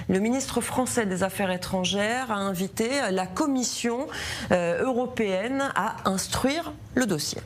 Le ministre français des Affaires étrangères a invité la Commission européenne à instruire le dossier.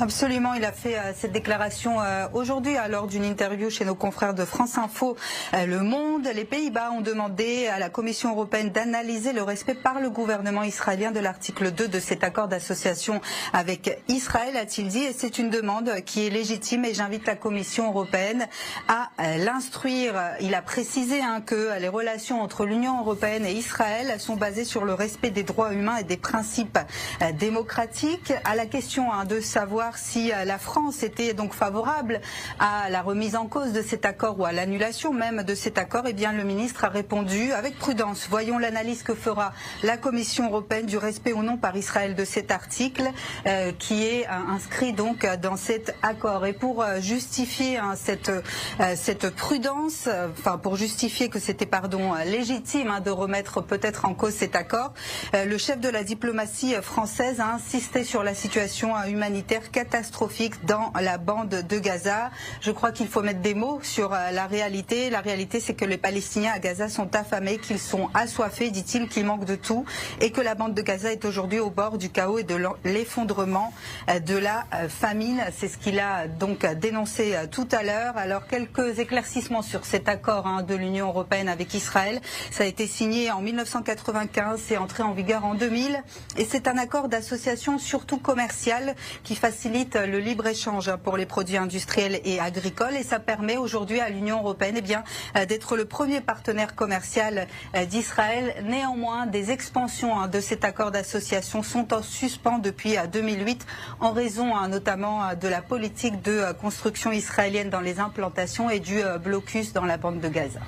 Absolument, il a fait cette déclaration aujourd'hui lors d'une interview chez nos confrères de France Info Le Monde. Les Pays-Bas ont demandé à la Commission européenne d'analyser le respect par le gouvernement israélien de l'article 2 de cet accord d'association avec Israël, a-t-il dit, et c'est une demande qui est légitime et j'invite la Commission européenne à l'instruire. Il a précisé que les relations entre l'Union européenne et Israël sont basées sur le respect des droits humains et des principes démocratiques. À la question de savoir si la France était donc favorable à la remise en cause de cet accord ou à l'annulation même de cet accord, eh bien le ministre a répondu avec prudence. Voyons l'analyse que fera la Commission européenne du respect ou non par Israël de cet article qui est inscrit donc dans cet accord. Et pour justifier cette prudence, pour justifier que c'était légitime de remettre peut-être en cause cet accord, le chef de la diplomatie française a insisté sur la situation humanitaire catastrophique dans la bande de Gaza. Je crois qu'il faut mettre des mots sur la réalité. La réalité, c'est que les Palestiniens à Gaza sont affamés, qu'ils sont assoiffés, dit-il, qu'ils manquent de tout, et que la bande de Gaza est aujourd'hui au bord du chaos et de l'effondrement de la famine. C'est ce qu'il a donc dénoncé tout à l'heure. Alors, quelques éclaircissements sur cet accord de l'Union européenne avec Israël. Ça a été signé en 1995, c'est entré en vigueur en 2000, et c'est un accord d'association surtout commercial qui facilite le libre-échange pour les produits industriels et agricoles, et ça permet aujourd'hui à l'Union européenne d'être le premier partenaire commercial d'Israël. Néanmoins, des expansions de cet accord d'association sont en suspens depuis 2008 en raison notamment de la politique de construction israélienne dans les implantations et du blocus dans la bande de Gaza.